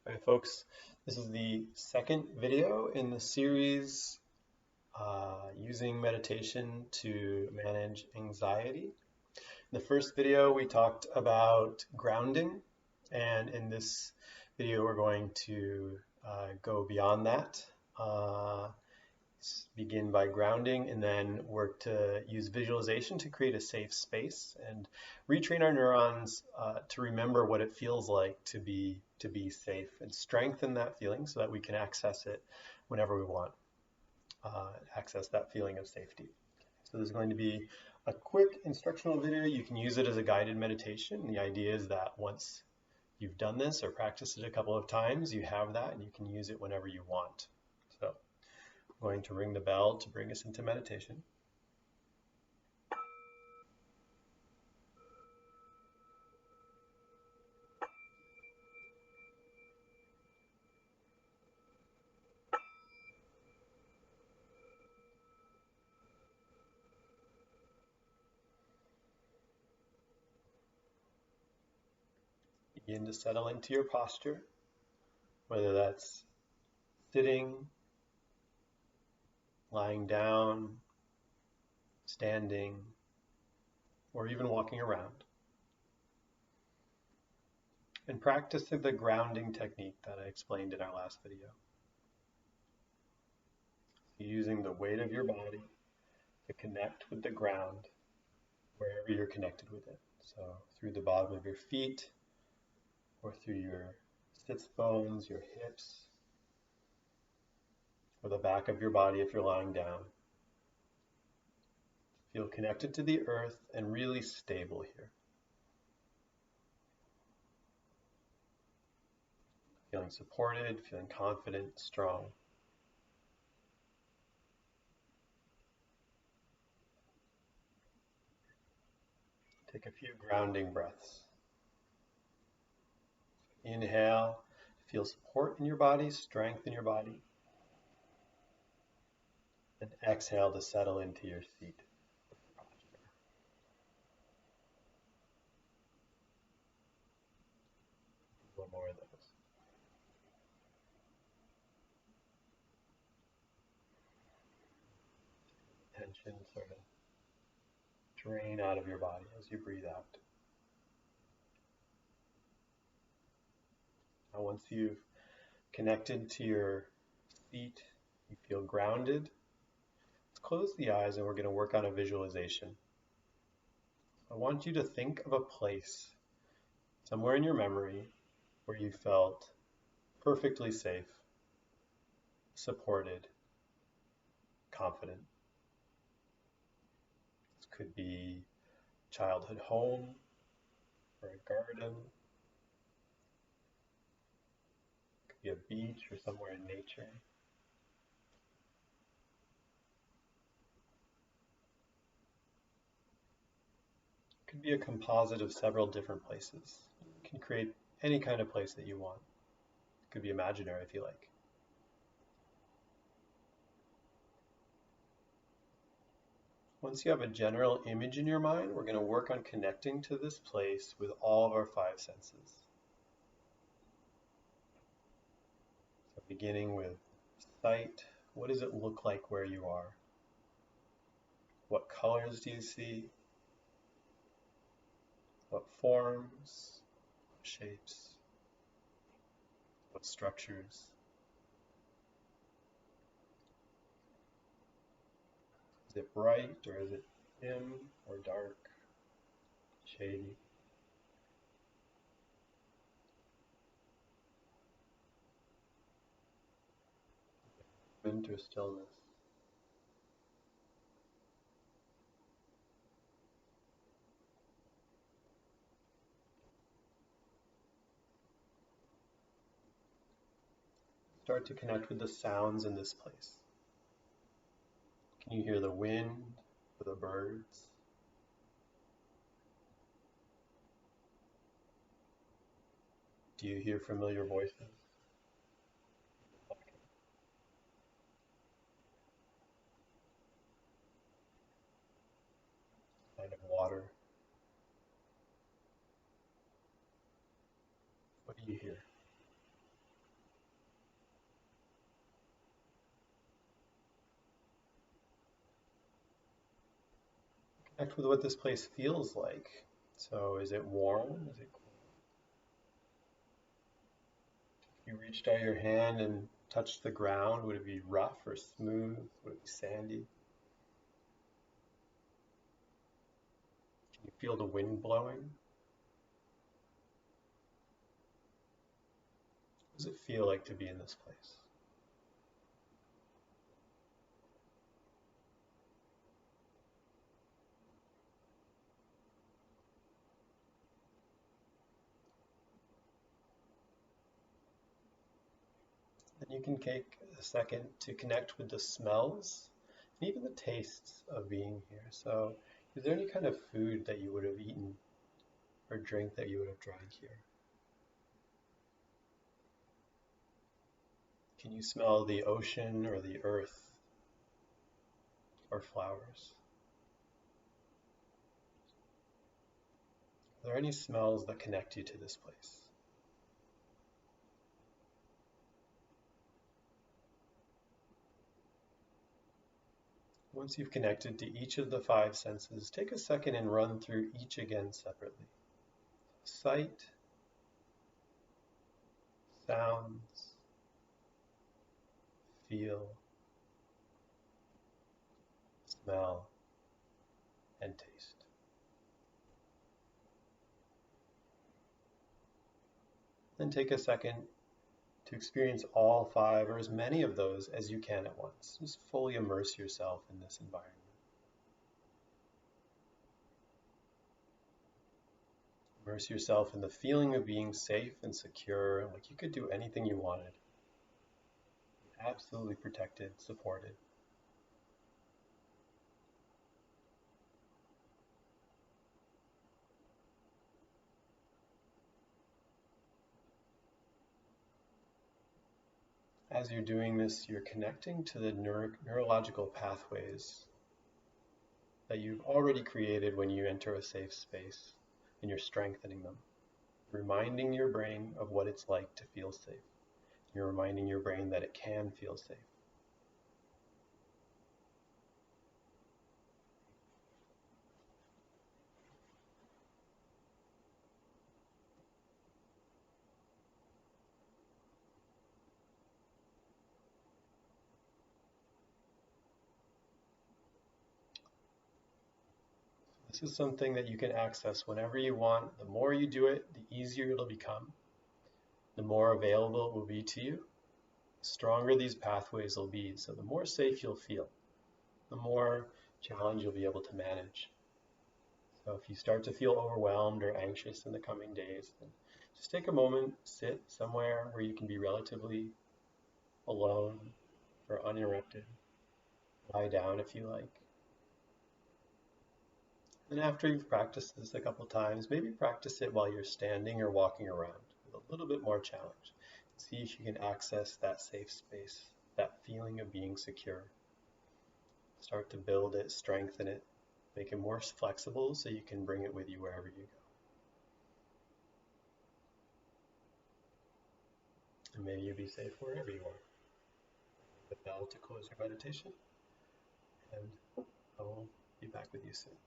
Hi folks, this is the second video in the series using meditation to manage anxiety. In the first video we talked about grounding, and in this video we're going to go beyond that. Begin by grounding and then work to use visualization to create a safe space and retrain our neurons to remember what it feels like to be safe and strengthen that feeling so that we can access it whenever we want, access that feeling of safety. So there's going to be a quick instructional video. You can use it as a guided meditation. The idea is that once you've done this or practiced it a couple of times, you have that and you can use it whenever you want. So I'm going to ring the bell to bring us into meditation. Begin to settle into your posture, whether that's sitting, lying down, standing, or even walking around. And practice the grounding technique that I explained in our last video. Using the weight of your body to connect with the ground wherever you're connected with it. So through the bottom of your feet, or through your sits bones, your hips, or the back of your body if you're lying down. Feel connected to the earth and really stable here. Feeling supported, feeling confident, strong. Take a few grounding breaths. Inhale, feel support in your body, strength in your body. And exhale to settle into your seat. One more of those. Tension sort of drain out of your body as you breathe out. Now, once you've connected to your feet, you feel grounded, let's close the eyes and we're going to work on a visualization. I want you to think of a place somewhere in your memory where you felt perfectly safe, supported, confident. This could be a childhood home or a garden. It could be a beach or somewhere in nature. It could be a composite of several different places. You can create any kind of place that you want. It could be imaginary if you like. Once you have a general image in your mind, we're going to work on connecting to this place with all of our five senses. So beginning with sight, what does it look like where you are? What colors do you see? What forms, shapes, what structures? Is it bright or is it dim or dark, shady? Movement or stillness? Start to connect with the sounds in this place. Can you hear the wind or the birds? Do you hear familiar voices? Kind of water? What do you hear? Connect with what this place feels like. So is it warm? Is it cool? If you reached out your hand and touched the ground, would it be rough or smooth? Would it be sandy? Can you feel the wind blowing? What does it feel like to be in this place? Then you can take a second to connect with the smells and even the tastes of being here. So, is there any kind of food that you would have eaten or drink that you would have drank here? Can you smell the ocean or the earth or flowers? Are there any smells that connect you to this place? Once you've connected to each of the five senses, take a second and run through each again separately. Sight, sounds, feel, smell, and taste. Then take a second to experience all five or as many of those as you can at once. Just fully immerse yourself in this environment. Immerse yourself in the feeling of being safe and secure, like you could do anything you wanted. Absolutely protected, supported. As you're doing this, you're connecting to the neurological pathways that you've already created when you enter a safe space, and you're strengthening them. Reminding your brain of what it's like to feel safe. You're reminding your brain that it can feel safe. This is something that you can access whenever you want. The more you do it, the easier it'll become. The more available it will be to you. The stronger these pathways will be. So the more safe you'll feel, the more challenge you'll be able to manage. So if you start to feel overwhelmed or anxious in the coming days, then just take a moment, sit somewhere where you can be relatively alone or uninterrupted. Lie down if you like. And after you've practiced this a couple times, maybe practice it while you're standing or walking around with a little bit more challenge. See if you can access that safe space, that feeling of being secure. Start to build it, strengthen it, make it more flexible so you can bring it with you wherever you go. And may you be safe wherever you are. The bell to close your meditation, and I will be back with you soon.